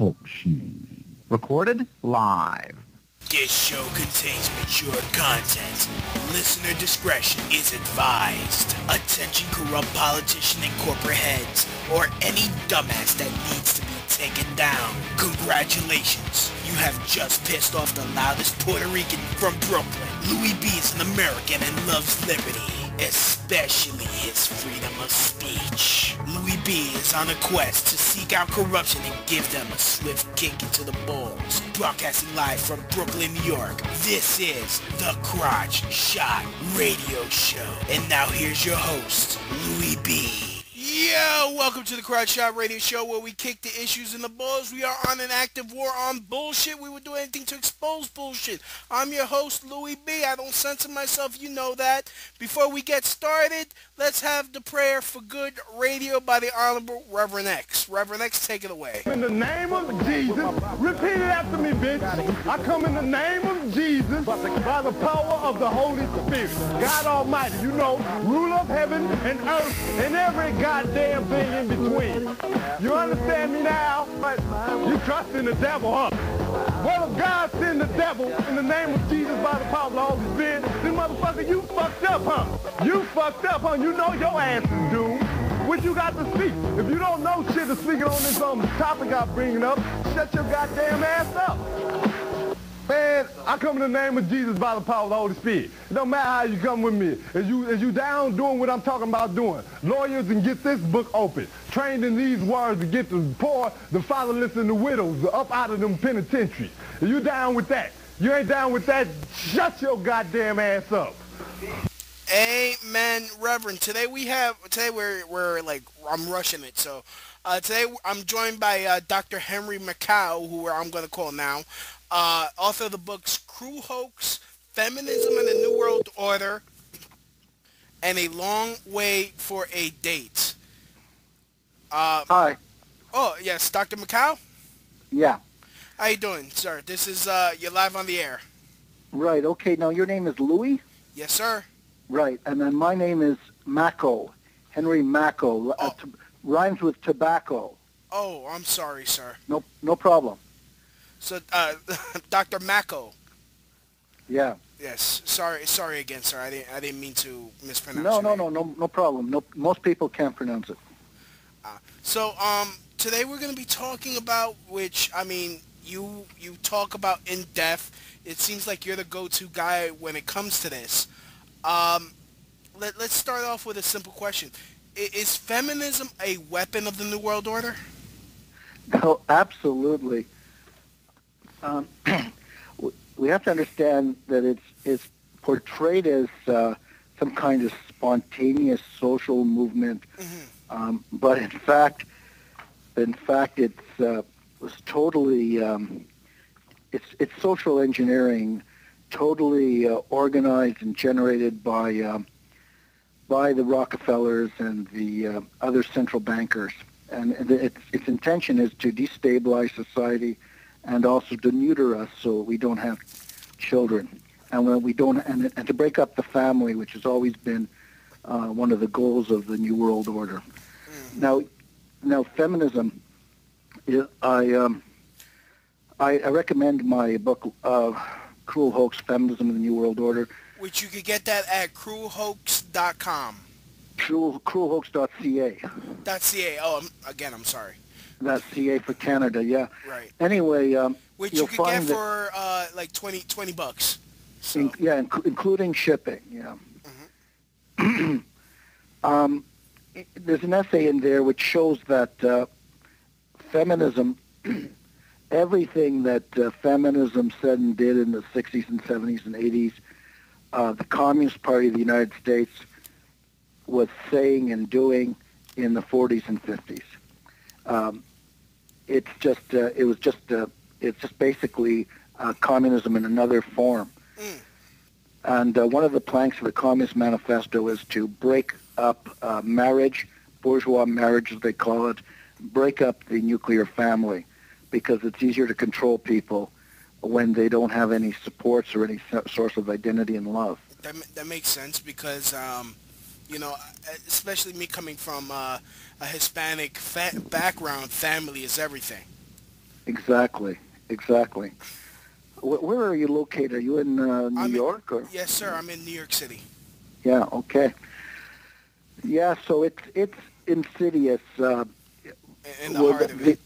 talk shoes. Recorded live. This show contains mature content. Listener discretion is advised. Attention corrupt politician and corporate heads, or any dumbass that needs to be taken down. Congratulations, you have just pissed off the loudest Puerto Rican from Brooklyn. Louie B is an American and loves liberty, especially his freedom of speech. Louie B is on a quest to seek out corruption and give them a swift kick into the balls. Broadcasting live from Brooklyn, New York, this is The Crotch Shot Radio Show. And now here's your host, Louie B. Yo, welcome to The Crotch Shot Radio Show, where we kick the issues in the balls. We are on an active war on bullshit. We would do anything to expose bullshit. I'm your host, Louie B. I don't censor myself, you know that. Before we get started, let's have the prayer for good radio by the Honorable Reverend X. Reverend X, take it away. In the name of Jesus, repeat it after me, bitch. I come in the name of Jesus by the power of the Holy Spirit. God Almighty, you know, rule of heaven and earth and every goddamn thing in between. You understand me now? You trust in the devil, huh? Well, if God send the devil in the name of Jesus by the power of the Holy Spirit, then motherfucker, you fucked up, huh? You fucked up, huh? You know your ass is doomed. What you got to speak? If you don't know shit to speak on this topic I'm bringing up, shut your goddamn ass up. Man, I come in the name of Jesus by the power of the Holy Spirit. It don't matter how you come with me. As you down doing what I'm talking about doing, lawyers and get this book open. Trained in these words to get the poor, the fatherless, and the widows up out of them penitentiaries. If you down with that, you ain't down with that, shut your goddamn ass up. Amen, Reverend. Today we're like, I'm rushing it. So today I'm joined by Dr. Henry Makow, who I'm going to call now. Author of the books Crew Hoax, Feminism and the New World Order, and A Long Way for a Date. Hi. Oh, yes, Dr. Makow? Yeah. How you doing, sir? This is, you're live on the air. Right, okay. Now, your name is Louie? Yes, sir. Right, and then my name is Makow, Henry Makow. Oh. Rhymes with tobacco. Oh, I'm sorry, sir. No problem. So, Dr. Makow. Yeah. Yes. Sorry again, sir. I didn't mean to mispronounce. No problem. No, most people can't pronounce it. So, today we're going to be talking about, which, I mean, you talk about in depth. It seems like you're the go-to guy when it comes to this. Let's start off with a simple question. Is feminism a weapon of the New World Order? No, absolutely. We have to understand that it's portrayed as some kind of spontaneous social movement, but in fact it was totally it's social engineering, totally organized and generated by the Rockefellers and the other central bankers, and its intention is to destabilize society and also to neuter us so we don't have children, and when we don't, and to break up the family, which has always been one of the goals of the New World Order. Now, feminism. I recommend my book, Cruel Hoax: Feminism in the New World Order, which you could get that at cruelhoax.com. Cruelhoax.ca. .ca. Oh, again, I'm sorry. That's CA for Canada, yeah. Right. Anyway, which you could get for like $20. So. Including shipping, yeah. There's an essay in there which shows that feminism, everything that feminism said and did in the 60s and 70s and 80s, the Communist Party of the United States was saying and doing in the 40s and 50s. It's just basically communism in another form. And one of the planks of the Communist Manifesto is to break up marriage, bourgeois marriage as they call it, break up the nuclear family, because it's easier to control people when they don't have any supports or any source of identity and love. That makes sense because, especially me coming from a Hispanic background, family is everything. Exactly. Where are you located? Are you in New York? Or? Yes, sir. I'm in New York City. Yeah, okay. Yeah, so it's insidious. In the heart of it.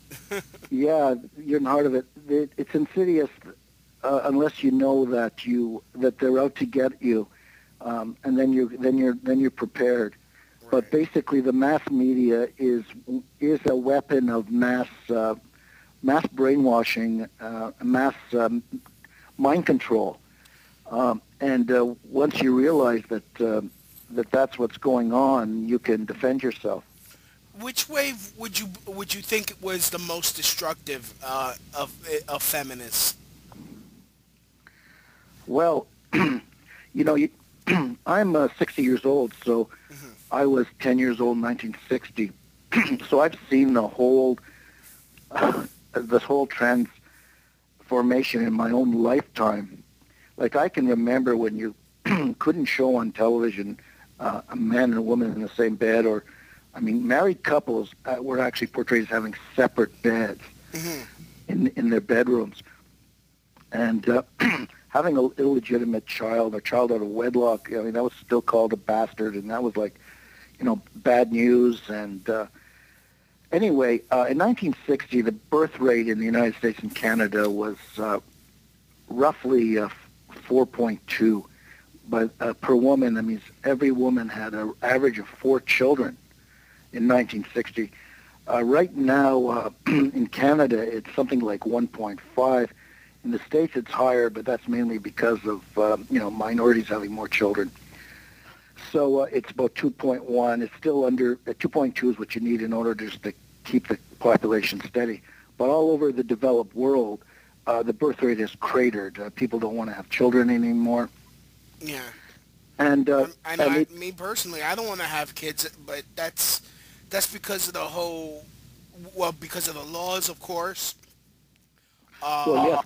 Yeah, you're in the heart of it. It's insidious unless you know that they're out to get you, and then you're prepared. Right. But basically, the mass media is a weapon of mass brainwashing, mass mind control, and once you realize that that's what's going on, you can defend yourself. Which wave would you think was the most destructive of feminists? Well, I'm 60 years old, so I was 10 years old in 1960. So I've seen this whole transformation in my own lifetime. Like, I can remember when you couldn't show on television a man and a woman in the same bed, or, married couples were actually portrayed as having separate beds in their bedrooms. And having an illegitimate child, or child out of wedlock, that was still called a bastard, and that was like, bad news. And anyway, in 1960, the birth rate in the United States and Canada was roughly 4.2 per woman. That means every woman had an average of 4 children in 1960. Right now, in Canada, it's something like 1.5. In the States, it's higher, but that's mainly because of minorities having more children. So it's about 2.1. It's still under 2.2 is what you need in order just to keep the population steady. But all over the developed world, the birth rate is cratered. People don't want to have children anymore. Yeah. And I know. Me personally, I don't want to have kids, but that's because of because of the laws, of course. Well, yeah.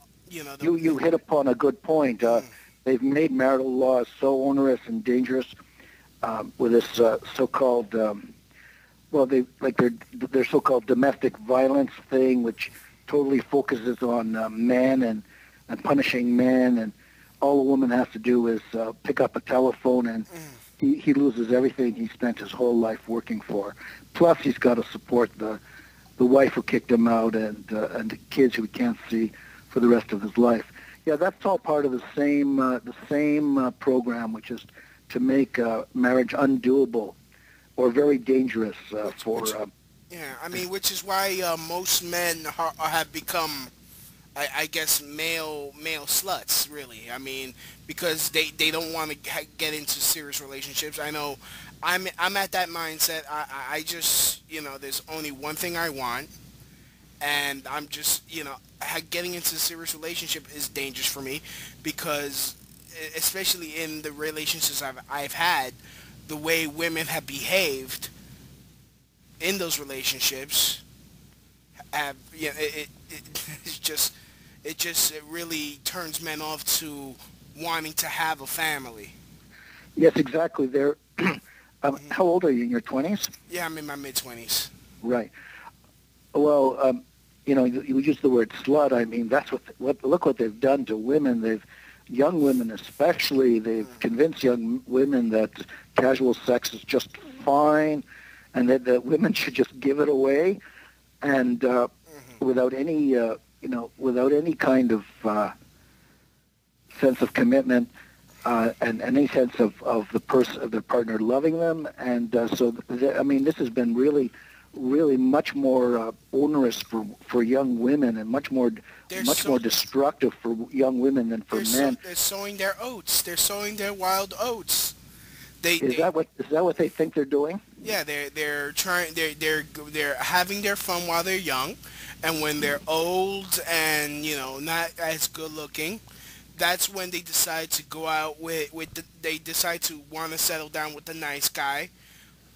You hit upon a good point. They've made marital laws so onerous and dangerous with this so-called, their so-called domestic violence thing, which totally focuses on men and punishing men, and all a woman has to do is pick up a telephone, and he loses everything he spent his whole life working for. Plus, he's got to support the wife who kicked him out and the kids who he can't see for the rest of his life. Yeah, that's all part of the same program, which is to make marriage undoable or very dangerous which is why most men have become, I guess, male sluts, really. Because they don't want to get into serious relationships. I know I'm at that mindset. I just, there's only one thing I want. And I'm just, getting into a serious relationship is dangerous for me because, especially in the relationships I've had, the way women have behaved in those relationships, it really turns men off to wanting to have a family. Yes, exactly. They're how old are you? In your 20s? Yeah, I'm in my mid-20s. Right. Well, you use the word slut. That's look what they've done to women. Young women especially, they've convinced young women that casual sex is just fine, and that women should just give it away, and without any kind of sense of commitment, and any sense of their partner loving them, and this has been really much more onerous for young women, and much more destructive for young women than for men. They're sowing their oats. They're sowing their wild oats. Is that what they think they're doing? Yeah, they're having their fun while they're young, and when they're old and not as good looking, that's when they decide to go out they decide to want to settle down with the nice guy.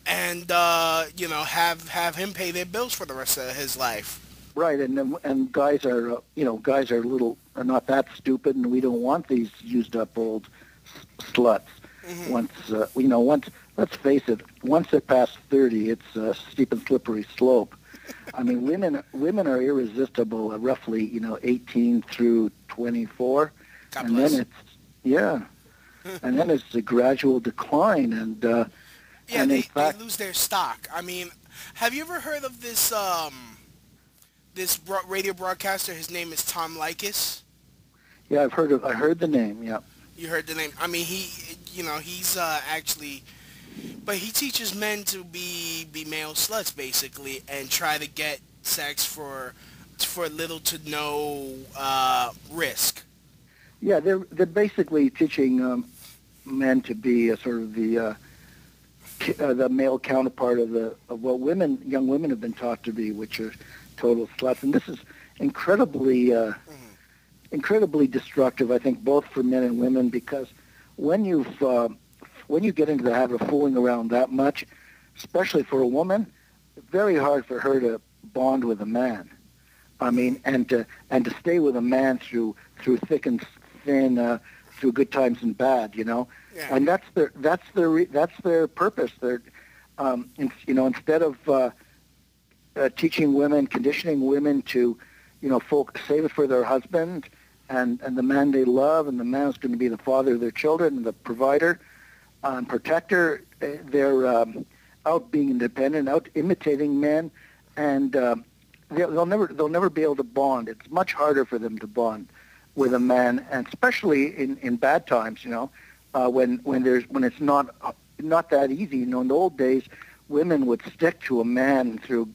And have him pay their bills for the rest of his life. Right, and guys are not that stupid, and we don't want these used up old sluts. Once let's face it, once they're past 30, it's a steep and slippery slope. I mean, women are irresistible at roughly 18 through 24, God and bless. then and then it's a gradual decline, and Yeah, and in they fact, lose their stock. I mean, have you ever heard of this radio broadcaster? His name is Tom Likas. yeah, I heard the name, yeah. You heard the name. I mean, he's actually, but he teaches men to be male sluts basically, and try to get sex for little to no risk. Yeah, they're basically teaching men to be a sort of the male counterpart of what young women have been taught to be, which are total sluts. And this is incredibly destructive, I think, both for men and women, because when you get into the habit of fooling around that much, especially for a woman, it's very hard for her to bond with a man. I mean, and to stay with a man through thick and thin, through good times and bad, Yeah. and that's their purpose. They're, instead of teaching women, conditioning women to, save it for their husband and the man they love, and the man is going to be the father of their children and the provider and protector. They're out being independent, out imitating men, and they'll never be able to bond. It's much harder for them to bond with a man, and especially in bad times, when it's not that easy. In the old days, women would stick to a man through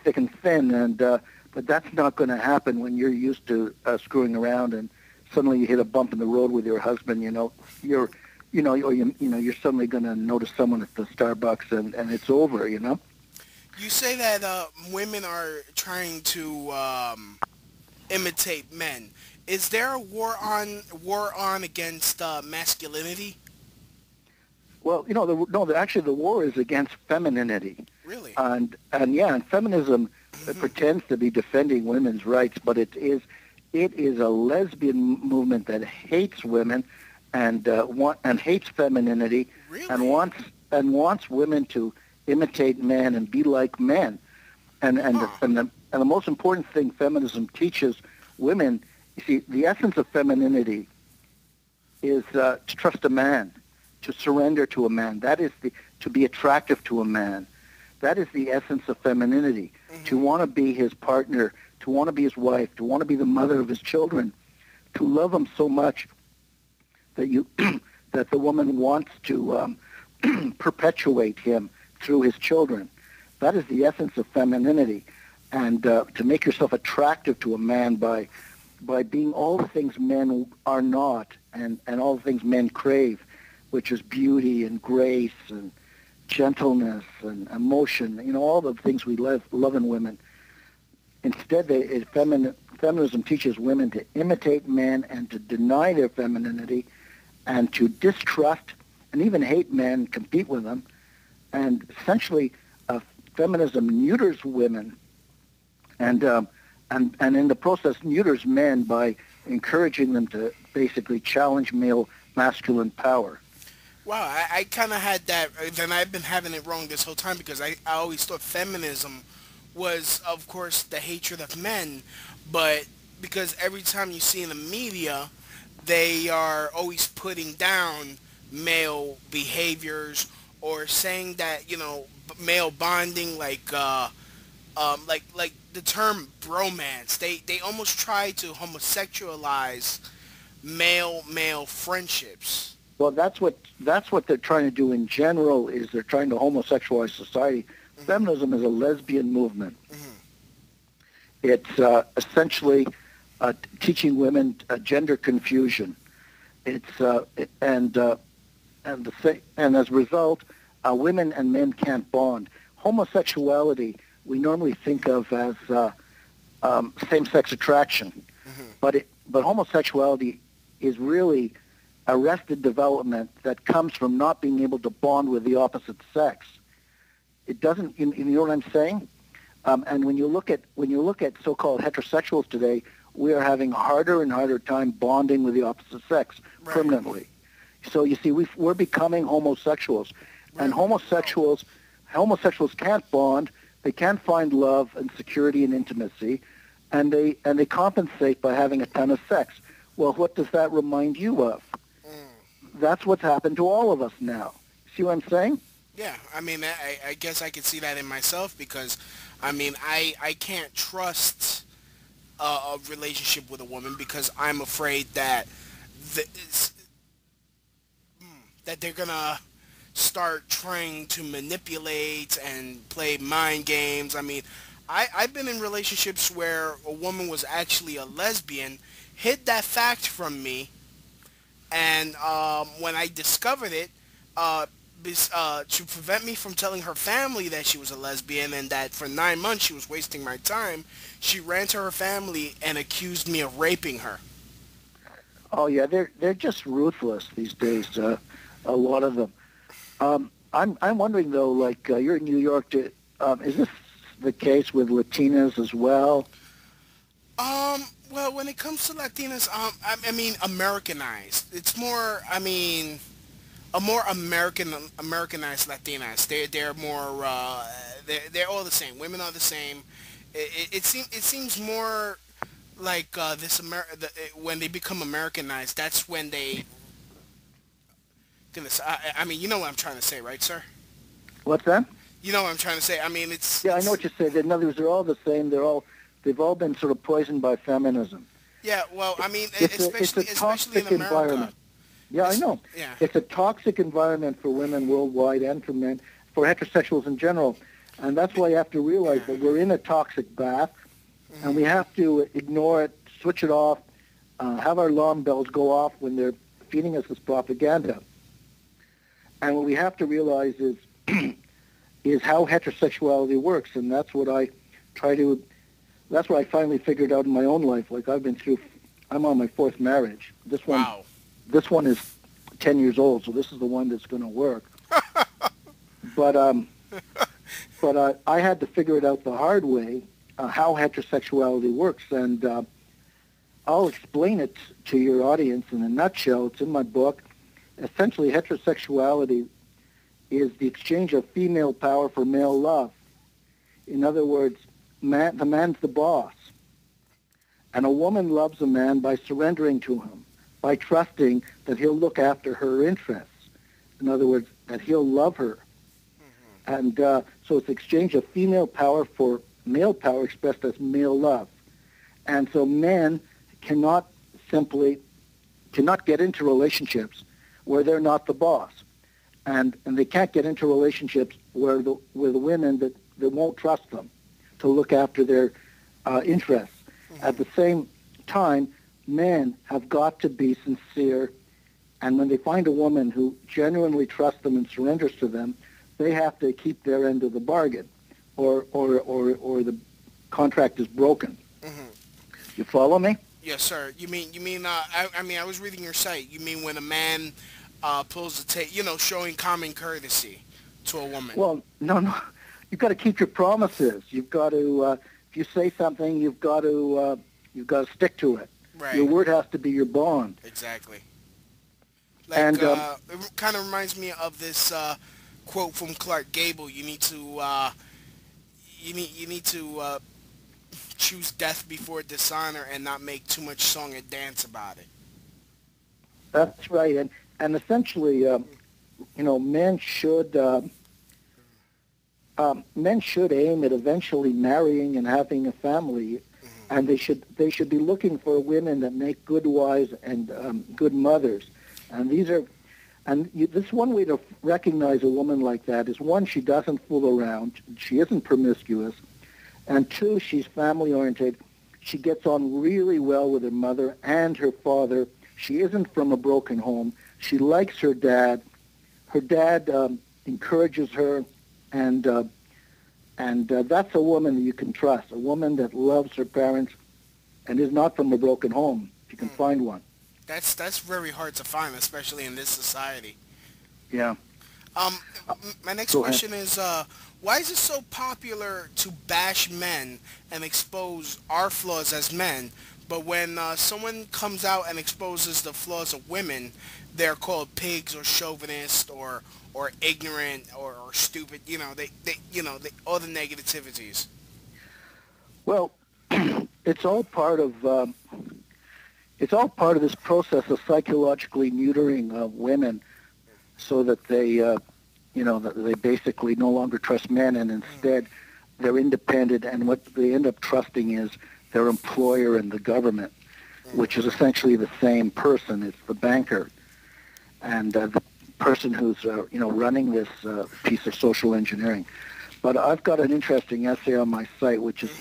thick and thin, but that's not going to happen when you're used to screwing around, and suddenly you hit a bump in the road with your husband. You're suddenly going to notice someone at the Starbucks, and it's over. You say that women are trying to imitate men. Is there a war on against masculinity? Well, actually the war is against femininity. Really? And feminism pretends to be defending women's rights, but it is a lesbian movement that hates women and hates femininity. Really? and wants women to imitate men and be like men. And the most important thing feminism teaches women, you see, the essence of femininity is to trust a man, to surrender to a man. That is to be attractive to a man. That is the essence of femininity. Mm-hmm. To want to be his partner, to want to be his wife, to want to be the mother of his children, to love him so much that that the woman wants to perpetuate him through his children. That is the essence of femininity. And to make yourself attractive to a man by being all the things men are not, and all the things men crave, which is beauty and grace and gentleness and emotion, all the things we love in women. Instead, feminism teaches women to imitate men and to deny their femininity and to distrust and even hate men, compete with them. And essentially, feminism neuters women and in the process neuters men by encouraging them to basically challenge male masculine power. Wow, I kind of had that, then I've been having it wrong this whole time, because I always thought feminism was, of course, the hatred of men, but because every time you see in the media, they are always putting down male behaviors or saying that, male bonding, like the term bromance, they almost try to homosexualize male friendships. Well, that's what they're trying to do in general, is they're trying to homosexualize society. Mm-hmm. Feminism is a lesbian movement. Mm-hmm. It's essentially teaching women gender confusion. It's and as a result, women and men can't bond. Homosexuality we normally think of as same-sex attraction, mm-hmm. but homosexuality is really arrested development that comes from not being able to bond with the opposite sex. It doesn't, you know what I'm saying? And when you look at so-called heterosexuals today, we are having harder and harder time bonding with the opposite sex permanently. So you see, we're becoming homosexuals, and homosexuals can't bond They can't find love and security and intimacy, and they compensate by having a ton of sex. Well, what does that remind you of? That's what's happened to all of us now. See what I'm saying? Yeah, I mean, I guess I could see that in myself because, I mean, I can't trust a relationship with a woman because I'm afraid that that they're gonna start trying to manipulate and play mind games. I mean, I've been in relationships where a woman was actually a lesbian, hid that fact from me, and when I discovered it, to prevent me from telling her family that she was a lesbian and that for 9 months she was wasting my time, she ran to her family and accused me of raping her. Oh yeah, they're just ruthless these days. A lot of them. I'm wondering though, like you're in New York. Is this the case with Latinas as well? Well, when it comes to Latinas, I mean Americanized. It's more, I mean, a more Americanized Latinas. They're more they're all the same. Women are the same. It seems more like when they become Americanized. That's when they. Goodness, I mean, you know what I'm trying to say, right, sir? What's that? You know what I'm trying to say. I mean, it's. Yeah, I know what you're saying. In other words, they're all the same. They've all been sort of poisoned by feminism. Yeah, well, I mean, it's especially a toxic in America. Environment. Yeah, I know. Yeah. It's a toxic environment for women worldwide and for men, for heterosexuals in general. And that's why you have to realize that we're in a toxic bath, and we have to ignore it, switch it off, have our alarm bells go off when they're feeding us this propaganda. And what we have to realize is is how heterosexuality works, and that's what I that's what I finally figured out in my own life. Like I'm on my 4th marriage. This one is 10 years old, so this is the one that's going to work. But I had to figure it out the hard way, how heterosexuality works, and I'll explain it to your audience in a nutshell. It's in my book. Essentially, heterosexuality is the exchange of female power for male love. In other words, the man's the boss. And a woman loves a man by surrendering to him, by trusting that he'll look after her interests. In other words, that he'll love her. And so it's exchange of female power for male power expressed as male love. And so men cannot get into relationships where they're not the boss. And they can't get into relationships with women that won't trust them to look after their interests. At the same time, men have got to be sincere, and when they find a woman who genuinely trusts them and surrenders to them, they have to keep their end of the bargain, or the contract is broken. You follow me? Yes, sir. You mean? I mean, I was reading your site. You mean when a man pulls the tape, showing common courtesy to a woman? Well, no. You've got to keep your promises. You've got to, if you say something, you've got to stick to it. Right. Your word has to be your bond. Exactly. Like, and it kind of reminds me of this quote from Clark Gable. You need to choose death before dishonor and not make too much song and dance about it. That's right, and essentially, men should aim at eventually marrying and having a family, and they should be looking for women that make good wives and good mothers. And this one way to recognize a woman like that is, one, she doesn't fool around, she isn't promiscuous, and two, she's family oriented. She gets on really well with her mother and her father. She isn't from a broken home. She likes her dad. Her dad encourages her, and that's a woman that you can trust, a woman that loves her parents and is not from a broken home, if you can find one. That's very hard to find, especially in this society. Yeah. My next question is, why is it so popular to bash men and expose our flaws as men, but when someone comes out and exposes the flaws of women, they're called pigs or chauvinist or ignorant or stupid. All the negativities. Well, it's all part of this process of psychologically neutering women, so that that they basically no longer trust men, and instead they're independent, and what they end up trusting is their employer and the government, which is essentially the same person. It's the banker, and the person who's running this piece of social engineering. But I've got an interesting essay on my site, which is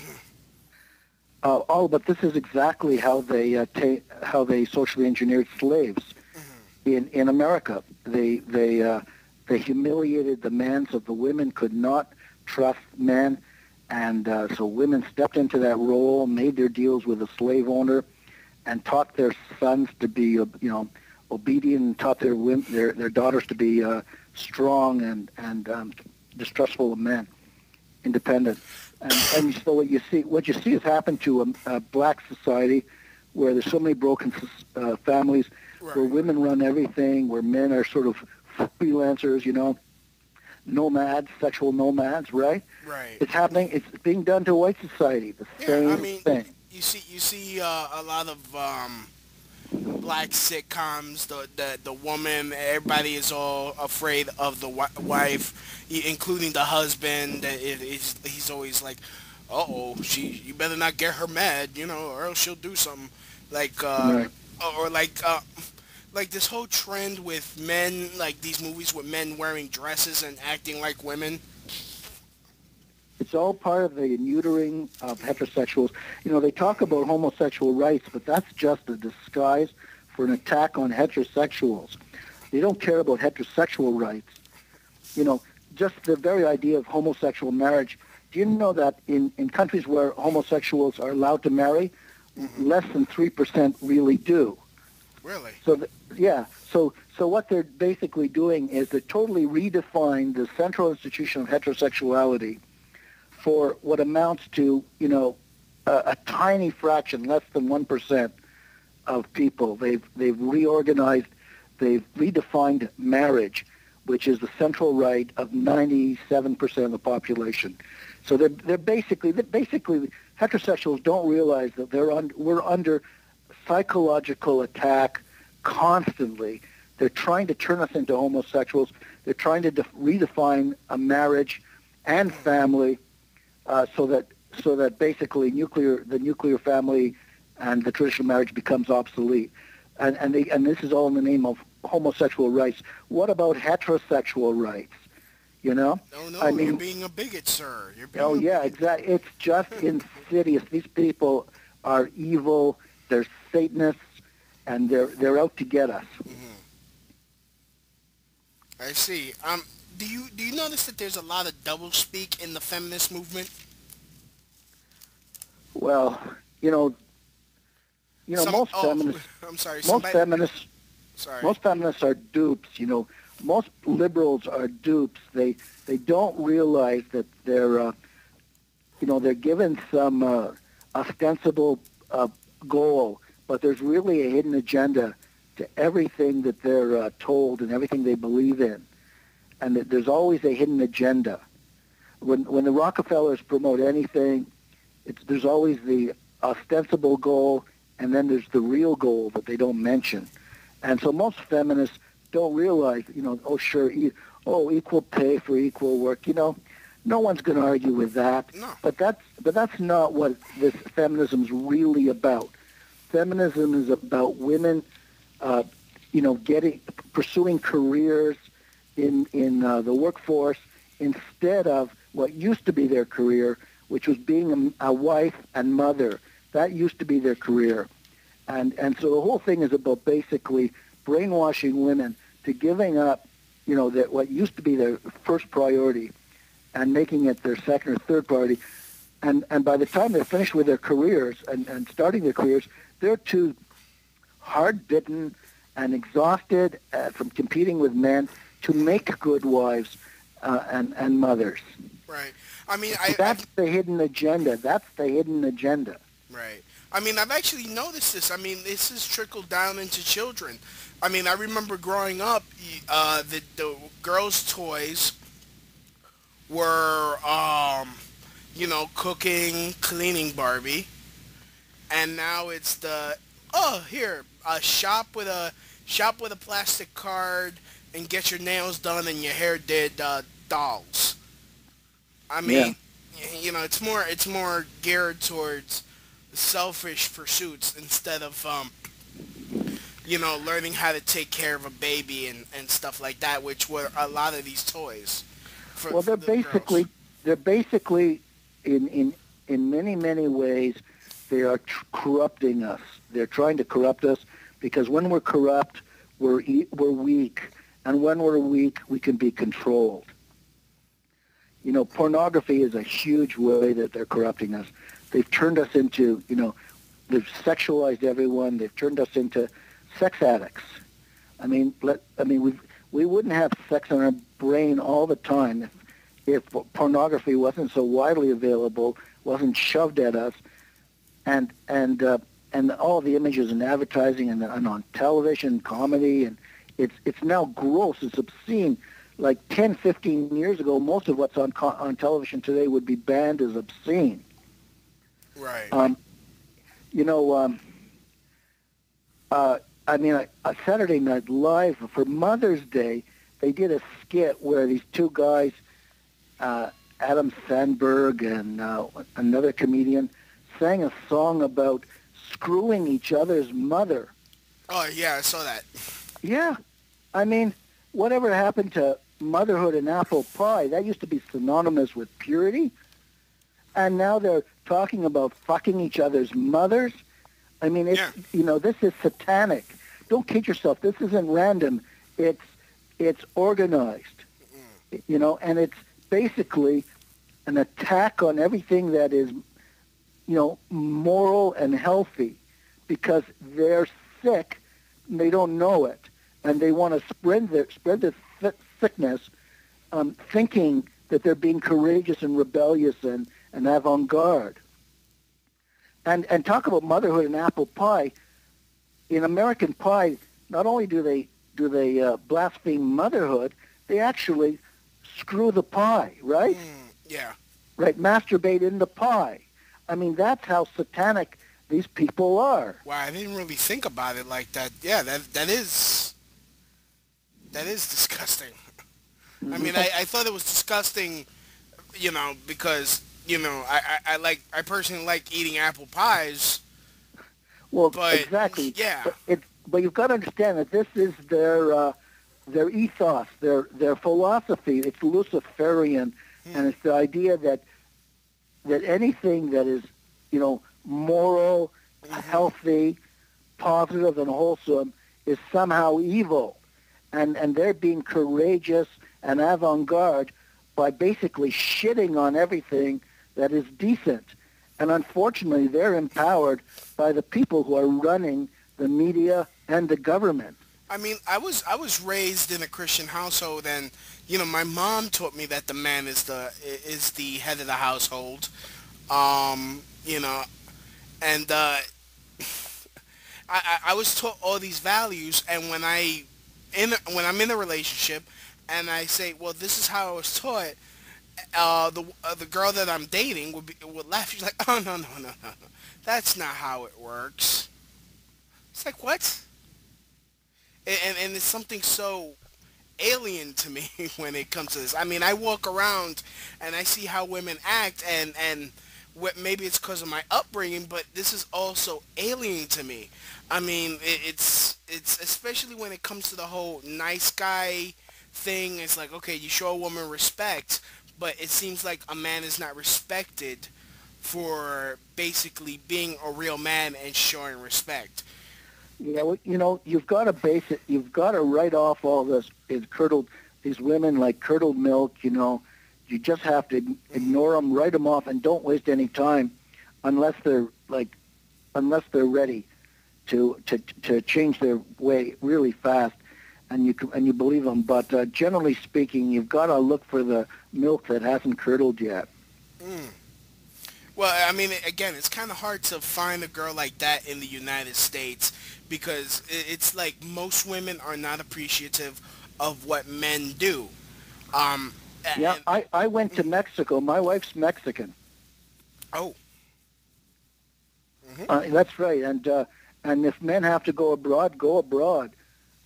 but this is exactly how they socially engineered slaves in America. They humiliated the men, so the women could not trust men, and so women stepped into that role, made their deals with the slave owner, and taught their sons to be obedient, and taught their daughters to be strong and distrustful of men, independent. And so what you see has happened to a black society, where there's so many broken families, Right. where women run everything, where men are sort of freelancers, nomads, sexual nomads, right? Right. It's happening. It's being done to white society. The same thing. You see a lot of black sitcoms. The woman, everybody is all afraid of the wife, including the husband. He's always like, you better not get her mad, or else she'll do something. Right. Or like this whole trend with men, like these movies with men wearing dresses and acting like women. It's all part of the neutering of heterosexuals. They talk about homosexual rights, but that's just a disguise for an attack on heterosexuals. They don't care about heterosexual rights. Just the very idea of homosexual marriage. Do you know that in countries where homosexuals are allowed to marry, less than 3% really do? Really? So what they're basically doing is they totally redefine the central institution of heterosexuality for what amounts to, a tiny fraction, less than 1% of people. They've reorganized, they've redefined marriage, which is the central right of 97% of the population. So they're basically heterosexuals don't realize that we're under psychological attack constantly. They're trying to turn us into homosexuals. They're trying to redefine a marriage and family, so that basically the nuclear family and the traditional marriage becomes obsolete. And this is all in the name of homosexual rights. What about heterosexual rights? No, I mean, you're being a bigot, sir. Exactly. It's just insidious. These people are evil. They're Satanists, and they're out to get us. Mm-hmm. I see. Do you notice that there's a lot of doublespeak in the feminist movement? Well, most feminists. I'm sorry. Most feminists are dupes. Most liberals are dupes. They don't realize that they're given some ostensible goal, but there's really a hidden agenda to everything that they're told and everything they believe in, and that there's always a hidden agenda. When the Rockefellers promote anything, there's always the ostensible goal, and then there's the real goal that they don't mention. And so most feminists don't realize, equal pay for equal work. No one's going to argue with that. No. But that's not what this feminism's really about. Feminism is about women, pursuing careers in the workforce instead of what used to be their career, which was being a wife and mother. That used to be their career. And so the whole thing is about basically brainwashing women to giving up, that what used to be their first priority and making it their second or third priority. And by the time they're finished with their careers and starting their careers, they're too hard-bitten and exhausted from competing with men to make good wives and mothers. Right. I mean, that's the hidden agenda. That's the hidden agenda. Right. I mean, I've actually noticed this. I mean, this has trickled down into children. I mean, I remember growing up, the girls' toys were, cooking, cleaning Barbie, and now it's here, shop with a plastic card and get your nails done and your hair did, dolls. I mean, it's more geared towards selfish pursuits instead of learning how to take care of a baby and stuff like that, which were a lot of these toys. They're basically in many ways they are corrupting us. They're trying to corrupt us because when we're corrupt, we're weak, and when we're weak, we can be controlled. Pornography is a huge way that they're corrupting us. They've turned us into, they've sexualized everyone. They've turned us into sex addicts. We wouldn't have sex in our brain all the time if pornography wasn't so widely available, wasn't shoved at us, and all the images and advertising and on television, comedy, and it's now gross. It's obscene. Like 10, 15 years ago, most of what's on television today would be banned as obscene. Right. Saturday Night Live for Mother's Day, they did a skit where these two guys, Adam Sandberg and another comedian, sang a song about screwing each other's mother. Oh, yeah, I saw that. Yeah. Whatever happened to motherhood and apple pie? That used to be synonymous with purity. And now they're talking about fucking each other's mothers. This is satanic. Don't kid yourself. This isn't random. It's organized. And it's basically an attack on everything that is, moral and healthy, because they're sick and they don't know it, and they want to spread their sickness, thinking that they're being courageous and rebellious and avant-garde. And talk about motherhood and apple pie. In American Pie, not only do they blaspheme motherhood, they actually screw the pie, right? Yeah. Right, masturbate in the pie. That's how satanic these people are. Wow, I didn't really think about it like that. Yeah, that is disgusting. I thought it was disgusting, because, I personally like eating apple pies. Well, but, exactly. Yeah. But you've got to understand that this is their ethos, their philosophy. It's Luciferian, and it's the idea that anything that is, moral, healthy, positive, and wholesome is somehow evil. And they're being courageous and avant-garde by basically shitting on everything that is decent. And unfortunately, they're empowered by the people who are running the media and the government. I was raised in a Christian household, and my mom taught me that the man is the head of the household. And I was taught all these values, and when I'm in a relationship, and I say, well, this is how I was taught, the girl that I'm dating would laugh. She's like, oh, no, that's not how it works. It's like, what? And it's something so alien to me when it comes to this. I walk around and I see how women act, and maybe it's because of my upbringing, but this is also alien to me. It's especially when it comes to the whole nice guy thing. It's like, okay, you show a woman respect, but it seems like a man is not respected for basically being a real man and showing respect. Yeah, well, you've got to base it. You've got to write off all this. These women like curdled milk. You just have to ignore them, write them off, and don't waste any time, unless they're ready to change their way really fast, and you believe them. But generally speaking, you've got to look for the milk that hasn't curdled yet. Well, I mean, again, it's kind of hard to find a girl like that in the United States because it's like most women are not appreciative of what men do. Um, Yeah, and I went to Mexico. My wife's Mexican. oh, hmm That's right. And if men have to go abroad, go abroad.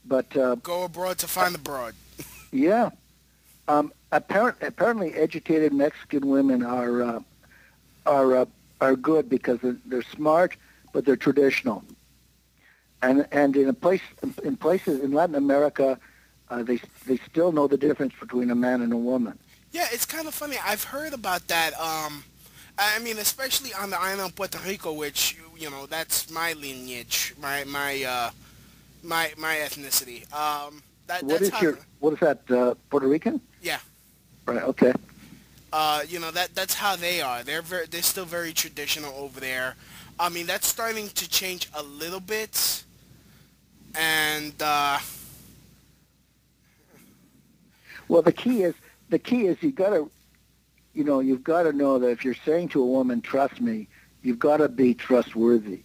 But go abroad to find the broad. yeah, apparently educated Mexican women are good because they're smart, but they're traditional. And in places in Latin America, they still know the difference between a man and a woman. Yeah, it's kind of funny. I've heard about that. I mean, especially on the island of Puerto Rico, which that's my lineage, my ethnicity. That's how. What is that? Puerto Rican? Yeah. Right. Okay. That's how they are. They're still very traditional over there. I mean, that's starting to change a little bit, and Well, the key is you've got to know that if you're saying to a woman, "Trust me," you've got to be trustworthy.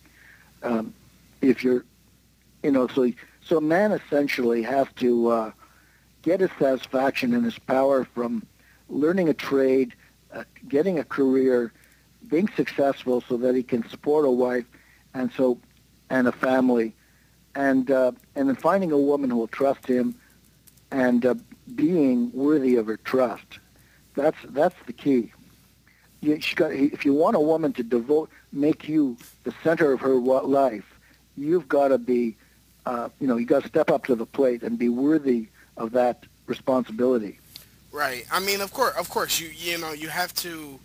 If you're, so a man essentially has to get his satisfaction and his power from learning a trade, getting a career, being successful so that he can support a wife and a family, and then finding a woman who will trust him and being worthy of her trust. That's the key. If you want a woman to make you the center of her life, you've got to be, you got to step up to the plate and be worthy of that responsibility. right. I mean, of course, you have to.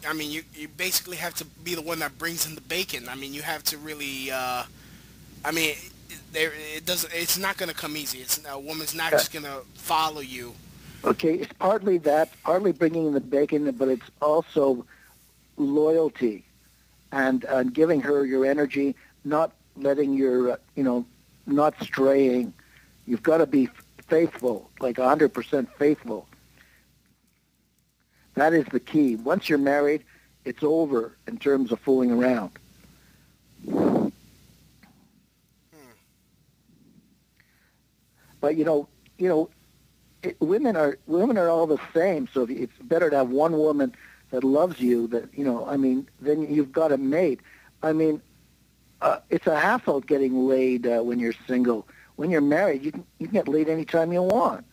I mean, you basically have to be the one that brings in the bacon. I mean, you have to really. I mean, it doesn't. It's not going to come easy. A woman's not just going to follow you. Okay, it's partly that, partly bringing in the bacon, but it's also loyalty and giving her your energy, not letting your, not straying. You've got to be faithful, like 100% faithful. That is the key. Once you're married, it's over in terms of fooling around. But women are all the same. So it's better to have one woman that loves you. Then you've got a mate. I mean, it's a hassle getting laid when you're single. When you're married, you can get laid anytime you want.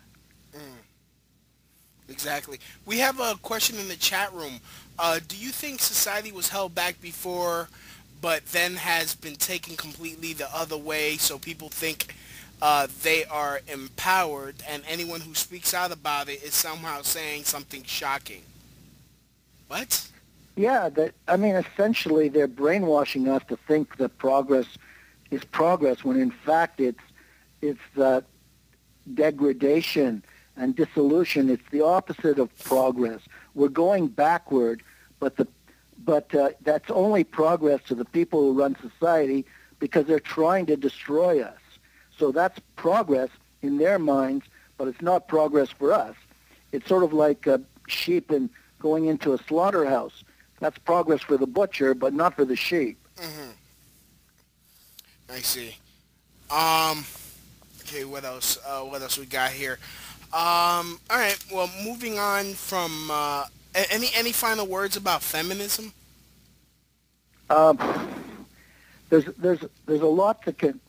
Exactly. We have a question in the chat room. Do you think society was held back before, but then has been taken completely the other way, so people think they are empowered, and anyone who speaks out about it is somehow saying something shocking? What? Yeah, essentially they're brainwashing us to think that progress is progress, when in fact it's degradation and dissolution. It's the opposite of progress. We're going backward, but that's only progress to the people who run society, because they're trying to destroy us. So that's progress in their minds, but it's not progress for us. It's sort of like sheep and going into a slaughterhouse. That's progress for the butcher, but not for the sheep. Mm-hmm. I see. Okay, what else? What else we got here? All right. Well, moving on from any final words about feminism? There's a lot that can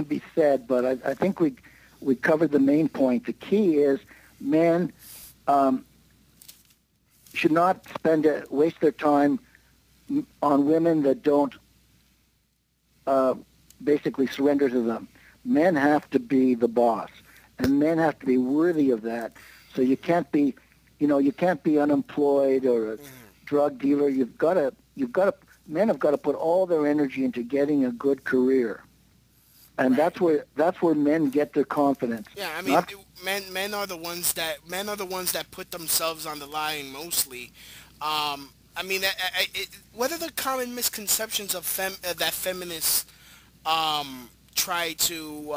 be said, but I think we covered the main point. The key is men should not waste their time on women that don't basically surrender to them. Men have to be the boss, and men have to be worthy of that. So you can't be unemployed or a drug dealer. Men have got to put all their energy into getting a good career. And right. that's where men get their confidence. Yeah, I mean, men are the ones that put themselves on the line mostly. I mean, what are the common misconceptions of that feminists try to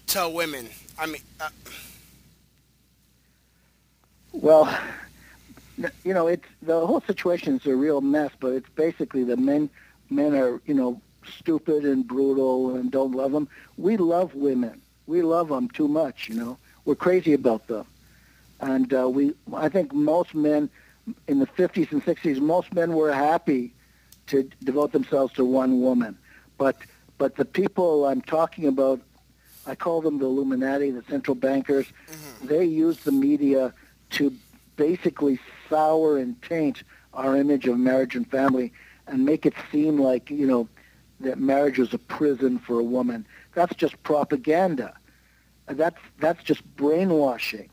tell women? I mean, well, it's the whole situation is a real mess, but it's basically the men are, stupid and brutal and don't love them. We love women. We love them too much, We're crazy about them. And I think most men in the 50s and 60s, most men were happy to devote themselves to one woman. But the people I'm talking about, I call them the Illuminati, the central bankers. Mm-hmm. They use the media to basically sour and taint our image of marriage and family and make it seem like, that marriage was a prison for a woman. That's just propaganda. That's just brainwashing.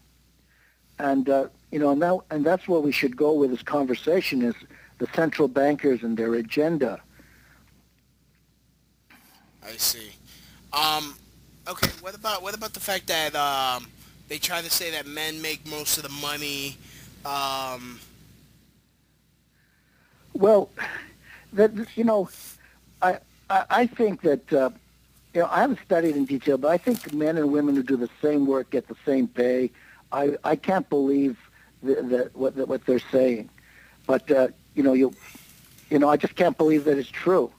And, and that's where we should go with this conversation is the central bankers and their agenda. I see. Okay, what about the fact that they try to say that men make most of the money? Well, I think that I haven't studied in detail, but I think men and women who do the same work get the same pay. I can't believe what they're saying, but I just can't believe that it's true.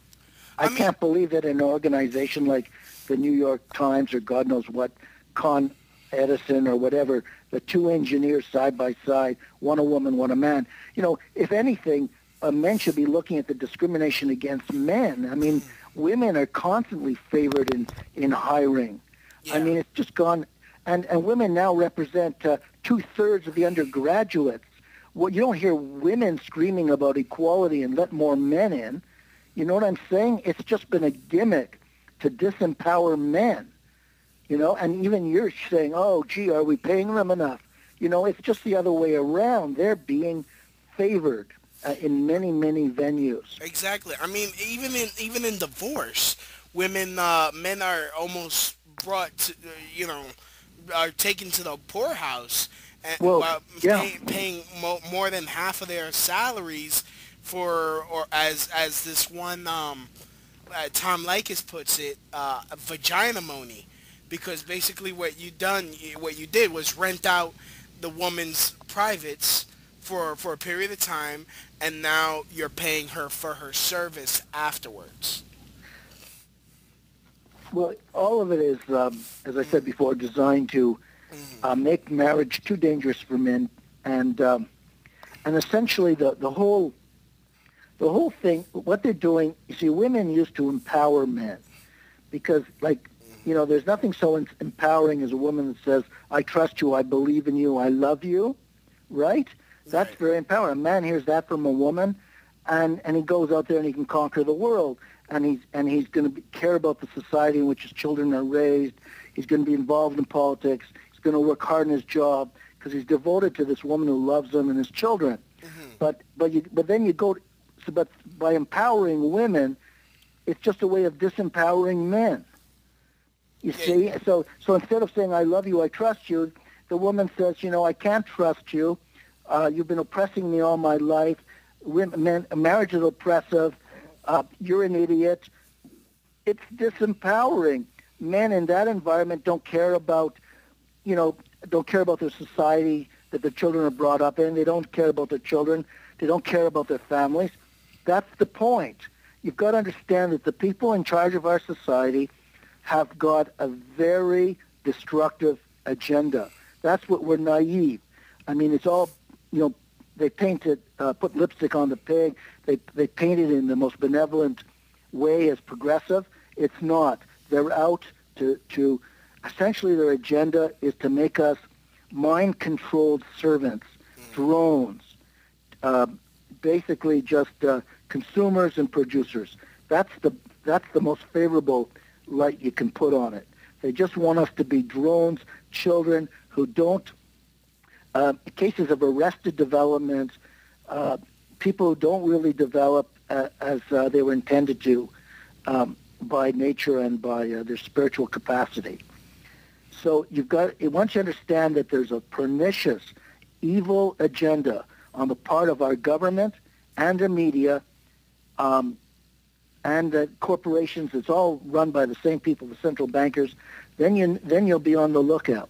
I can't believe that an organization like the New York Times or God knows what, Con Edison or whatever, the two engineers side by side, one a woman, one a man. If anything, men should be looking at the discrimination against men. I mean, women are constantly favored in hiring. Yeah. I mean, it's just gone. And women now represent 2/3 of the undergraduates. Well, you don't hear women screaming about equality and let more men in. You know what I'm saying? It's just been a gimmick to disempower men. And even you're saying, oh, gee, are we paying them enough? It's just the other way around. They're being favored in many, many venues. Exactly. I mean, even in divorce, men are almost brought to, are taken to the poorhouse, and paying more than half of their salaries as this one Tom Likas puts it, vagina money, because basically what you did was rent out the woman's privates for a period of time, and now you're paying her for her service afterwards. Well, all of it is, as I said before, designed to make marriage too dangerous for men, and essentially the whole thing. What they're doing, you see, women used to empower men, because there's nothing so empowering as a woman that says, "I trust you, I believe in you, I love you," right? That's very empowering. A man hears that from a woman, and he goes out there and he can conquer the world. And he's going to care about the society in which his children are raised. He's going to be involved in politics. He's going to work hard in his job because he's devoted to this woman who loves him and his children. Mm-hmm. But by empowering women, it's just a way of disempowering men. You see? So instead of saying, "I love you, I trust you," the woman says, "I can't trust you. You've been oppressing me all my life. Marriage is oppressive. You're an idiot." It's disempowering. Men in that environment don't care about their society that the children are brought up in. They don't care about their children. They don't care about their families. That's the point. You've got to understand that the people in charge of our society have got a very destructive agenda. That's what we're naive. I mean, it's all, they painted, put lipstick on the pig. They paint it in the most benevolent way as progressive. It's not. They're out to essentially their agenda is to make us mind-controlled servants, drones, basically just consumers and producers. That's the most favorable light you can put on it. They just want us to be drones, children who don't, cases of arrested development, people who don't really develop as they were intended to by nature and by their spiritual capacity. So once you understand that there's a pernicious, evil agenda on the part of our government and the media and the corporations, it's all run by the same people, the central bankers, then you'll be on the lookout.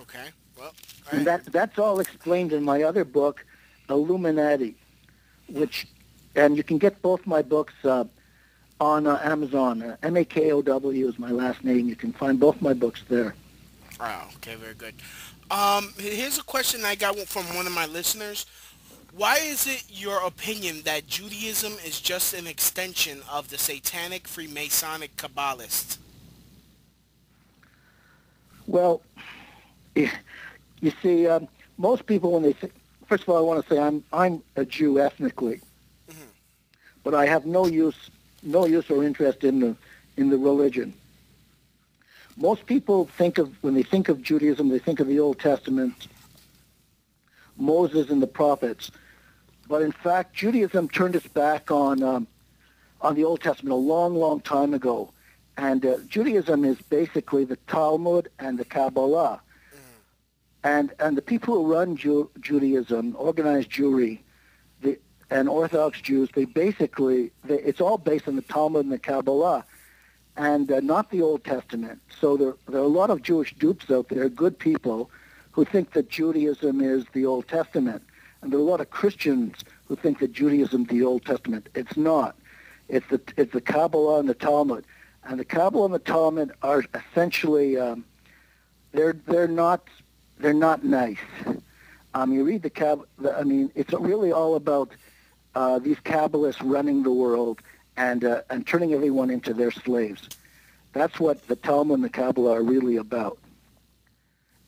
Okay. Well, And that's all explained in my other book, Illuminati, and you can get both my books on Amazon. Makow is my last name. You can find both my books there. Oh, okay, very good. Here's a question I got from one of my listeners. Why is it your opinion that Judaism is just an extension of the Satanic Freemasonic Kabbalists? Well, you see, most people when they first of all, I want to say I'm a Jew ethnically, but I have no use or interest in the religion. Most people when they think of Judaism, they think of the Old Testament, Moses and the prophets. But in fact, Judaism turned its back on the Old Testament a long, long time ago. And Judaism is basically the Talmud and the Kabbalah. And the people who run Judaism, organized Jewry, and Orthodox Jews, it's all based on the Talmud and the Kabbalah, and not the Old Testament. So there are a lot of Jewish dupes out there, good people, who think that Judaism is the Old Testament. And there are a lot of Christians who think that Judaism is the Old Testament. It's not. It's the Kabbalah and the Talmud. And the Kabbalah and the Talmud are essentially they're not nice. You read the Kabbalah. It's really all about these Kabbalists running the world and turning everyone into their slaves. That's what the Talmud and the Kabbalah are really about.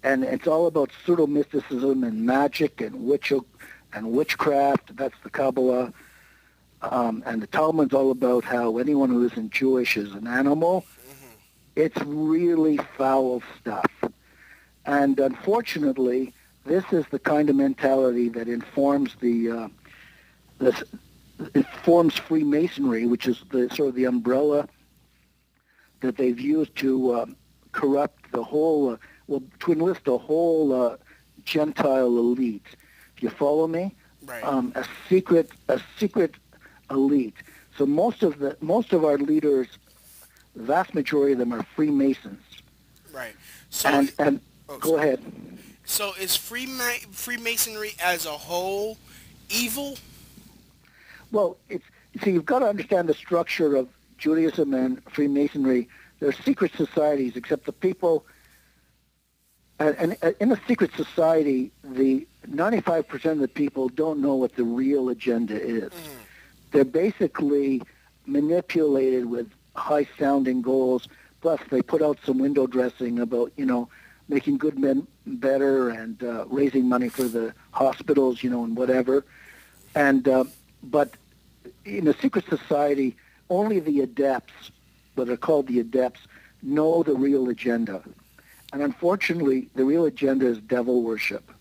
And it's all about pseudo-mysticism and magic and witchcraft. That's the Kabbalah. And the Talmud's all about how anyone who isn't Jewish is an animal. It's really foul stuff. And unfortunately, this is the kind of mentality that informs it forms Freemasonry, which is the umbrella that they've used to corrupt the whole, to enlist a whole Gentile elite. Do you follow me? Right. A secret elite. So most of our leaders, the vast majority of them are Freemasons. Right. So Go ahead. So is Freemasonry as a whole evil? Well, you've got to understand the structure of Judaism and Freemasonry. They're secret societies, except the people. And in a secret society, the 95% of the people don't know what the real agenda is. They're basically manipulated with high-sounding goals. Plus, they put out some window dressing about, making good men better and raising money for the hospitals, and whatever. And but in a secret society, only the adepts, what are called the adepts, know the real agenda. And unfortunately, the real agenda is devil worship.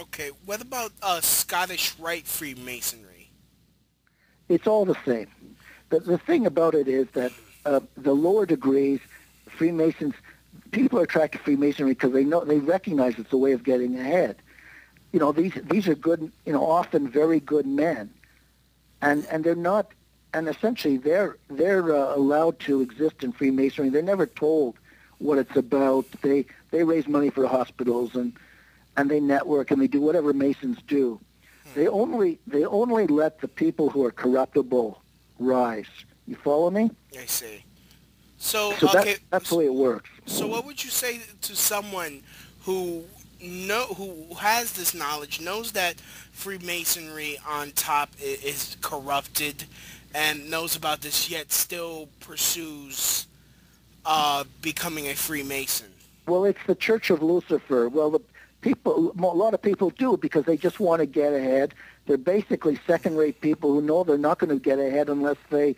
Okay. What about Scottish Rite Freemasonry? It's all the same. The thing about it is that the lower degrees, Freemasons, people are attracted to Freemasonry because they recognize it's a way of getting ahead. These are good, often very good men, and they're not, and essentially they're allowed to exist in Freemasonry. They're never told what it's about. They raise money for hospitals and they network and they do whatever Masons do. They only let the people who are corruptible rise. You follow me? I see. So okay, that's the way it works. So what would you say to someone who has this knowledge, knows that Freemasonry on top is corrupted, and knows about this, yet still pursues becoming a Freemason? Well, it's the Church of Lucifer. Well, a lot of people do because they just want to get ahead. They're basically second-rate people who know they're not going to get ahead unless they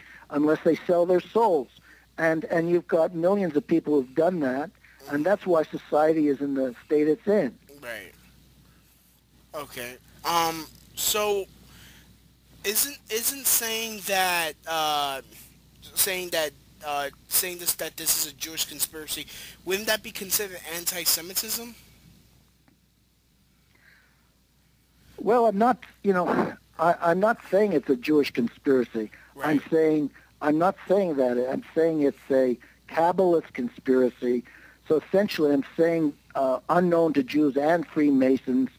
sell their souls. And you've got millions of people who've done that, and that's why society is in the state it's in. Right. Okay. So isn't saying that that this is a Jewish conspiracy, wouldn't that be considered anti-Semitism? Well, I'm not saying it's a Jewish conspiracy. Right. I'm not saying that. I'm saying it's a Kabbalist conspiracy. So essentially, I'm saying unknown to Jews and Freemasons.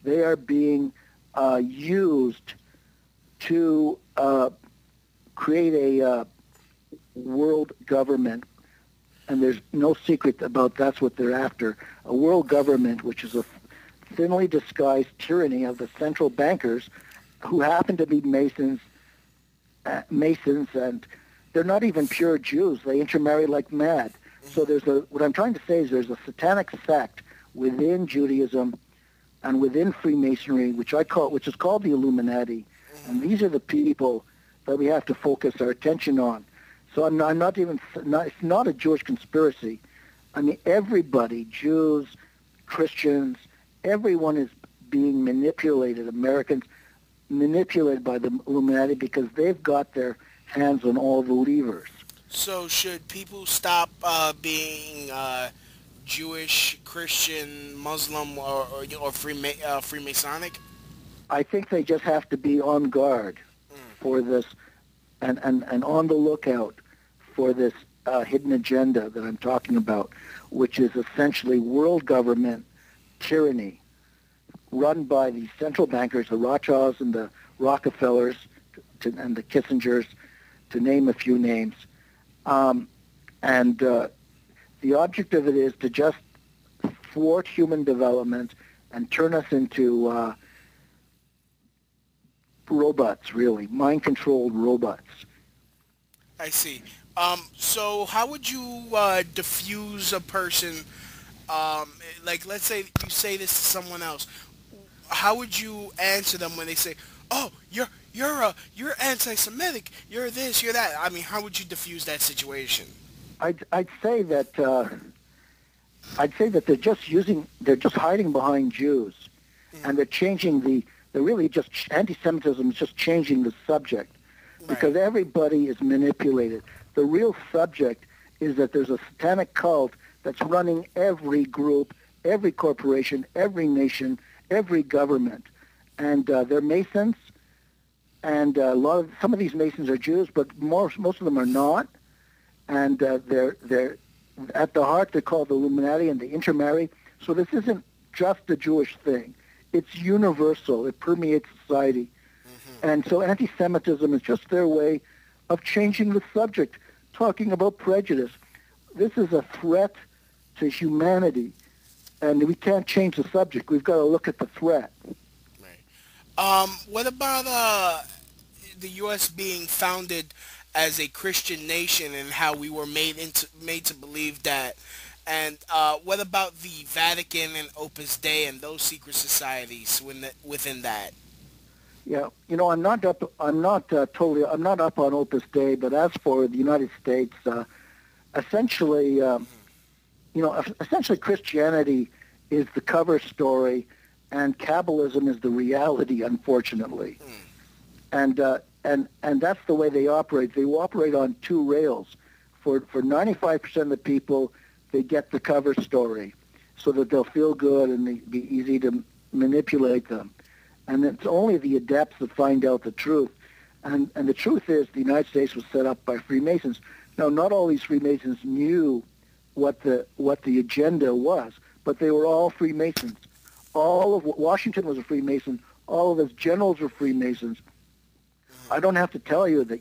They are being used to create a world government, and there's no secret about that's what they're after, a world government which is a thinly disguised tyranny of the central bankers who happen to be Masons, and they're not even pure Jews. They intermarry like mad. So what I'm trying to say is there's a satanic sect within Judaism and within Freemasonry, which is called the Illuminati, and these are the people that we have to focus our attention on. So it's not a Jewish conspiracy. I mean, everybody, Jews, Christians, everyone is being manipulated. Americans manipulated by the Illuminati because they've got their hands on all the levers. So should people stop being Jewish, Christian, Muslim, or Freemasonic? I think they just have to be on guard for this and on the lookout for this hidden agenda that I'm talking about, which is essentially world government tyranny run by the central bankers, the Rothschilds and the Rockefellers and the Kissingers, to name a few names. The object of it is to just thwart human development and turn us into robots, really, mind-controlled robots. I see. So how would you diffuse a person, like let's say you say this to someone else, how would you answer them when they say, oh, you're anti-Semitic, you're this, you're that? I mean, how would you diffuse that situation? I'd say that they're just hiding behind Jews, and they're really just anti-Semitism is just changing the subject, because everybody is manipulated. The real subject is that there's a satanic cult that's running every group, every corporation, every nation, every government, and they're Masons, and some of these Masons are Jews, but most of them are not, and they're at the heart they're called the Illuminati, and they intermarry. So this isn't just a Jewish thing; it's universal. It permeates society, and so anti-Semitism is just their way of changing the subject, talking about prejudice. This is a threat to humanity, and we can't change the subject. We've got to look at the threat. Right. What about the U.S. being founded as a Christian nation and how we were made to believe that? And what about the Vatican and Opus Dei and those secret societies within that? Yeah, I'm not up on Opus Dei, but as for the United States, essentially Christianity is the cover story, and Kabbalism is the reality, unfortunately. And that's the way they operate. They operate on two rails. For 95% of the people, they get the cover story, so that they'll feel good and it'll be easy to manipulate them. And it's only the adepts that find out the truth. And the truth is the United States was set up by Freemasons. Now, not all these Freemasons knew what the agenda was, but they were all Freemasons. All of Washington was a Freemason. All of his generals were Freemasons. I don't have to tell you that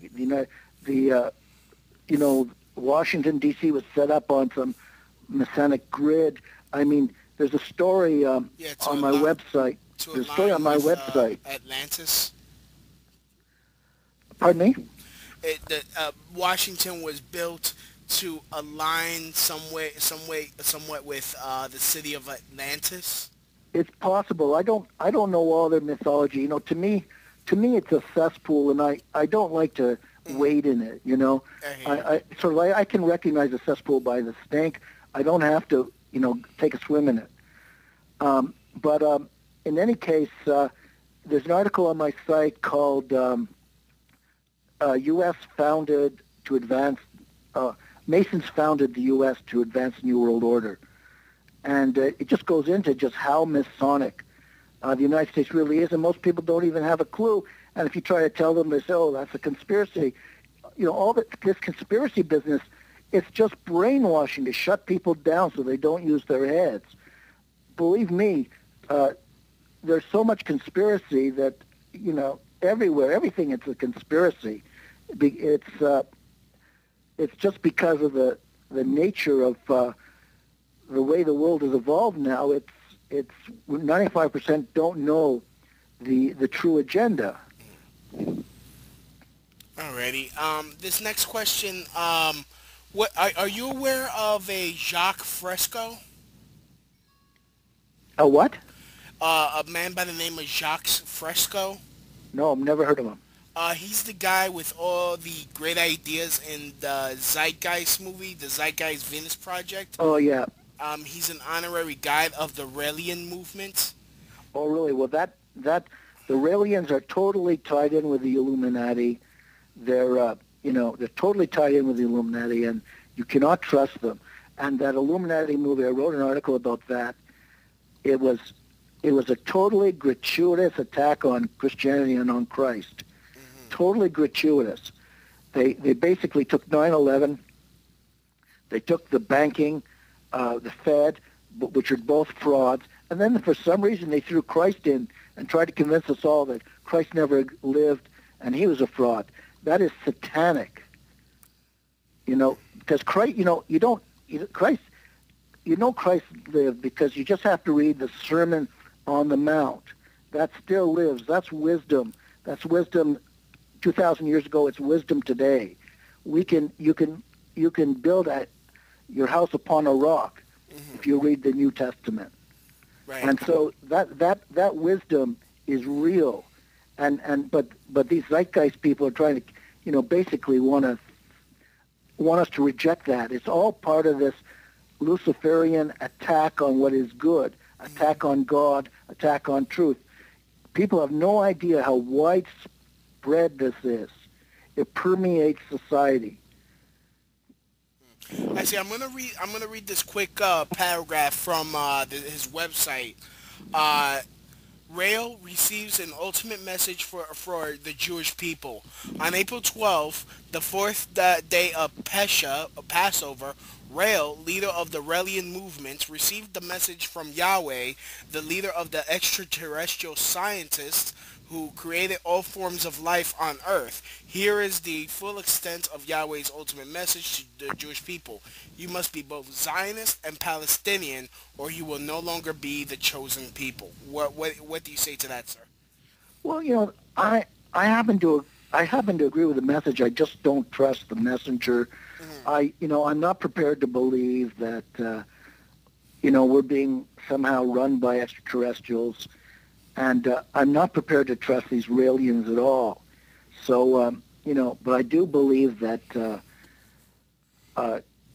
Washington D.C. was set up on some Masonic grid. I mean, there's a story on my website. There's a story on my website. Atlantis. Pardon me? Washington was built to align somewhat with the city of Atlantis. It's possible. I don't know all their mythology. To me, it's a cesspool, and I don't like to wade in it. I can recognize a cesspool by the stink. I don't have to, take a swim in it. But in any case, there's an article on my site called U.S. founded to advance. Masons founded the U.S. to advance the New World Order, and it just goes into just how Masonic the United States really is, and most people don't even have a clue. And if you try to tell them, they say, "Oh, that's a conspiracy." All this conspiracy business, it's just brainwashing to shut people down so they don't use their heads. believe me, there's so much conspiracy that, everywhere, everything is a conspiracy. It's just because of the nature of the way the world has evolved now. It's 95% don't know the true agenda. Alrighty. This next question, what are you aware of a Jacques Fresco? A what? A man by the name of Jacques Fresco. No, I've never heard of him. He's the guy with all the great ideas in the Zeitgeist movie, the Zeitgeist Venus Project. Oh, yeah. He's an honorary guide of the Raelian movement. Oh, really? Well, the Raelians are totally tied in with the Illuminati. They're totally tied in with the Illuminati, and you cannot trust them. And that Illuminati movie, I wrote an article about that. It was a totally gratuitous attack on Christianity and on Christ. Totally gratuitous. They basically took 9/11. They took the banking, the Fed, which are both frauds, and then for some reason they threw Christ in and tried to convince us all that Christ never lived and he was a fraud. That is satanic. Because Christ, Christ lived because you just have to read the Sermon on the Mount. That still lives. That's wisdom. That's wisdom 2,000 years ago. It's wisdom today. You can build your house upon a rock if you read the New Testament. Right. And so that wisdom is real. But these zeitgeist people are trying to, basically want us to reject that. It's all part of this Luciferian attack on what is good, attack on God, attack on truth. People have no idea how widespread this is. It permeates society. I see. I'm gonna read this quick paragraph from his website. Rael receives an ultimate message for the Jewish people. On April 12th, the fourth day of Passover, Rael, leader of the Raelian movement, received the message from Yahweh, the leader of the extraterrestrial scientists who created all forms of life on earth. Here is the full extent of Yahweh's ultimate message to the Jewish people. You must be both Zionist and Palestinian, or you will no longer be the chosen people. What do you say to that, sir? Well, I happen to agree with the message. I just don't trust the messenger. I'm not prepared to believe that we're being somehow run by extraterrestrials. And I'm not prepared to trust these Raelians at all. So, but I do believe that the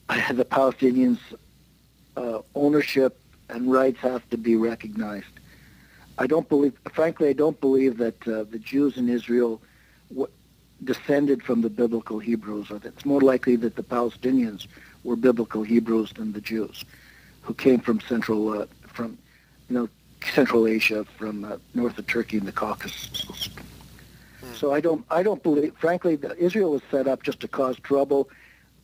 Palestinians' ownership and rights have to be recognized. I don't believe that the Jews in Israel descended from the biblical Hebrews. Or it's more likely that the Palestinians were biblical Hebrews than the Jews, who came from Central Asia, from north of Turkey and the Caucasus. So I don't believe, frankly, that Israel was set up just to cause trouble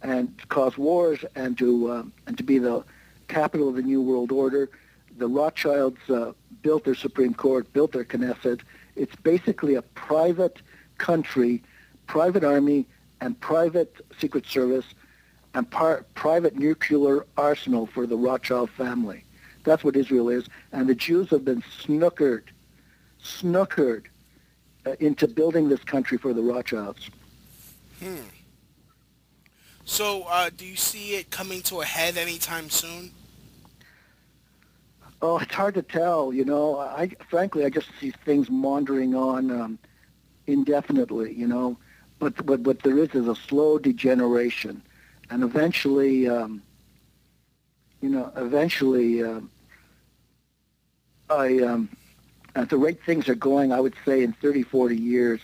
and to cause wars and to be the capital of the New World Order. The Rothschilds built their Supreme Court, built their Knesset. It's basically a private country, private army, and private secret service, and private nuclear arsenal for the Rothschild family. That's what Israel is. And the Jews have been snookered into building this country for the Rothschilds. So, do you see it coming to a head anytime soon? Oh, it's hard to tell. Frankly, I just see things maundering on indefinitely. But what there is a slow degeneration, and eventually. At the rate things are going, I would say in 30, 40 years,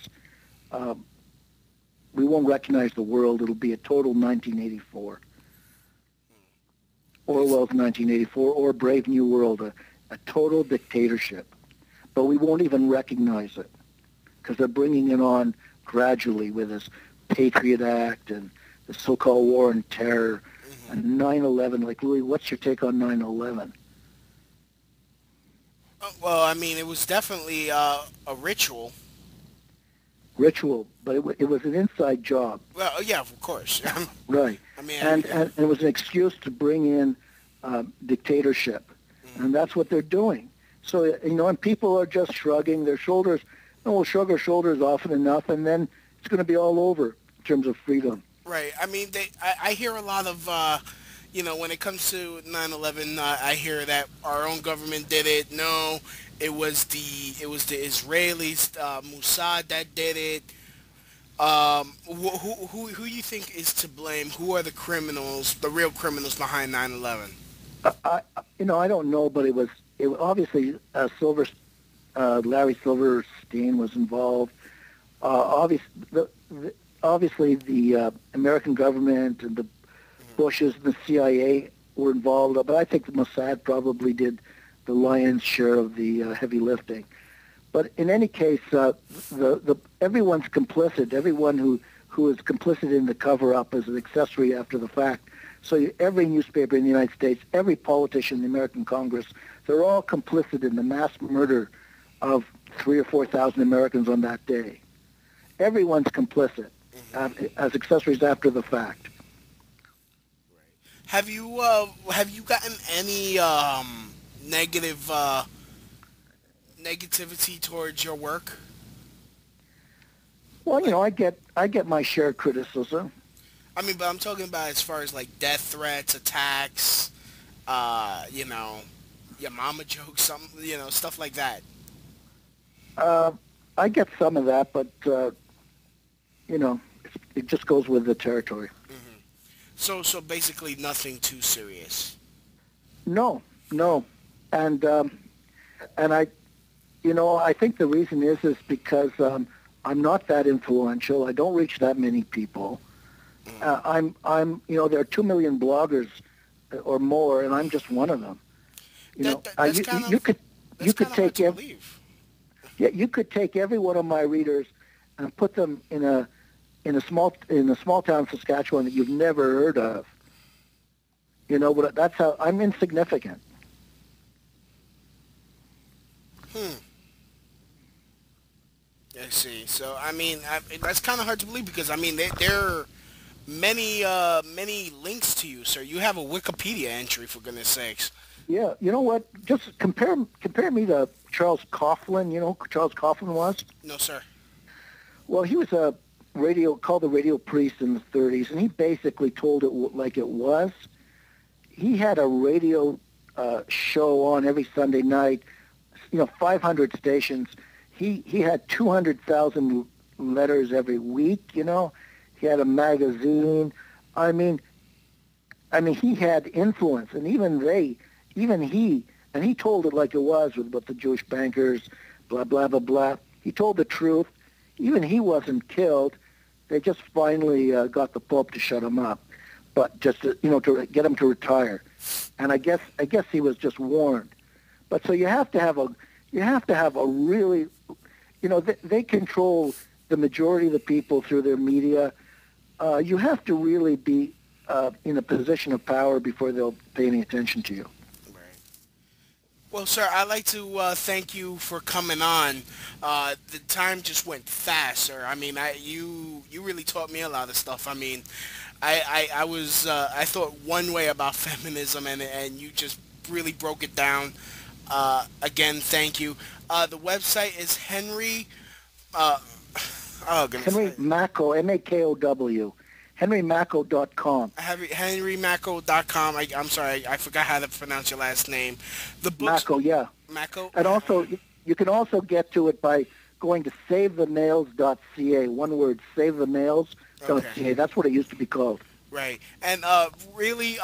we won't recognize the world. It'll be a total 1984. Orwell's 1984, or Brave New World, a total dictatorship. But we won't even recognize it because they're bringing it on gradually with this Patriot Act and the so-called war on terror and 9/11. Like, Louie, what's your take on 9/11? Well, I mean, it was definitely a ritual. Ritual, but it was an inside job. Well, yeah, of course. Right. I mean, And it was an excuse to bring in dictatorship. And that's what they're doing. So, and people are just shrugging their shoulders. We'll shrug our shoulders often enough, and then it's going to be all over in terms of freedom. right. I mean, I hear a lot of, when it comes to 9/11, I hear that our own government did it. No, it was the Israelis, Mossad that did it. Who you think is to blame? Who are the criminals, the real criminals behind 9/11? I don't know, but it obviously Larry Silverstein was involved. Obviously, the American government and the Bushes and the CIA were involved, but I think the Mossad probably did the lion's share of the heavy lifting. But in any case, everyone's complicit. Everyone who is complicit in the cover-up is an accessory after the fact. So every newspaper in the United States, every politician in the American Congress, they're all complicit in the mass murder of 3,000 or 4,000 Americans on that day. Everyone's complicit as accessories after the fact. Have you gotten any negativity towards your work? Well, I get my share of criticism. I mean, but I'm talking about as far as like death threats, attacks, your mama jokes, stuff like that. I get some of that, but it just goes with the territory. So basically nothing too serious. No, and I think the reason is because I'm not that influential. I don't reach that many people. I'm there are 2 million bloggers or more, and I'm just one of them. You could take every one of my readers and put them in a small town Saskatchewan that you've never heard of. But that's how I'm insignificant. I see. So I mean, that's kind of hard to believe because I mean there are many links to you, sir. You have a Wikipedia entry, for goodness sakes. Yeah, you know what? Just compare me to Charles Coughlin. You know who Charles Coughlin was? No, sir. Well, he was called the radio priest in the 30s, and he basically told it like it was. He had a radio show on every Sunday night, 500 stations. He had 200,000 letters every week, He had a magazine. I mean, he had influence, and he told it like it was with the Jewish bankers, blah, blah, blah, blah. He told the truth. Even he wasn't killed. They just finally got the Pope to shut him up, but just to get him to retire. And I guess he was just warned. But so you have to have a really, they control the majority of the people through their media. You have to really be in a position of power before they'll pay any attention to you. Well, sir, I'd like to thank you for coming on. The time just went fast, sir. I mean, you really taught me a lot of stuff. I mean, I thought one way about feminism, and you just really broke it down. Again, thank you. The website is Henry. Henry Makow, Makow. HenryMakow.com. HenryMakow.com. I'm sorry, I forgot how to pronounce your last name. The books. Makow, yeah. Makow. And also, you can also get to it by going to SaveTheMales.ca. One word, SaveTheMales.ca. Okay. That's what it used to be called. Right. And really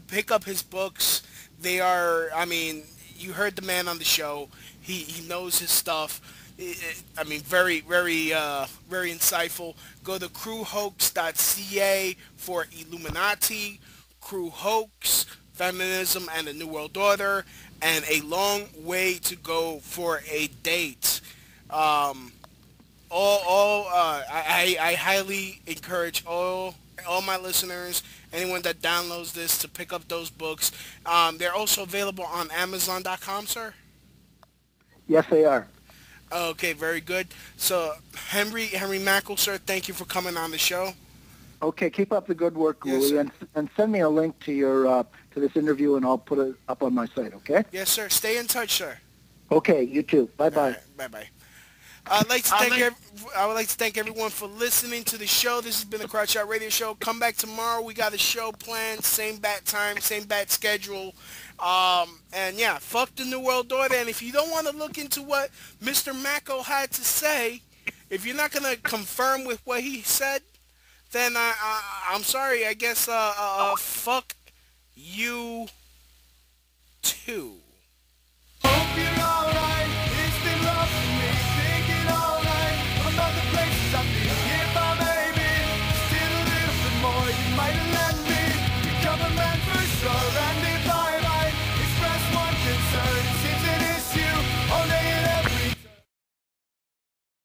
pick up his books. They are, I mean, you heard the man on the show. He knows his stuff. I mean, very, very, very insightful. Go to crewhoax.ca for Illuminati, Crew Hoax, Feminism and the New World Order, and A Long Way to Go for a Date. I highly encourage all my listeners, anyone that downloads this, to pick up those books. They're also available on Amazon.com, sir? Yes, they are. Okay, very good. So, Henry Makow, sir, thank you for coming on the show. Okay, keep up the good work, Yes, Louie, sir. and send me a link to your to this interview, and I'll put it up on my site. Okay? Yes, sir. Stay in touch, sir. Okay, you too. Bye All bye. right, bye-bye. I would like to thank everyone for listening to the show. This has been the Crouch Out Radio Show. Come back tomorrow. We got a show planned, same bat time, same bat schedule. And yeah, fuck the New World Order. And if you don't want to look into what Mr. Makow had to say, if you're not gonna confirm with what he said, then I'm sorry. I guess fuck you too.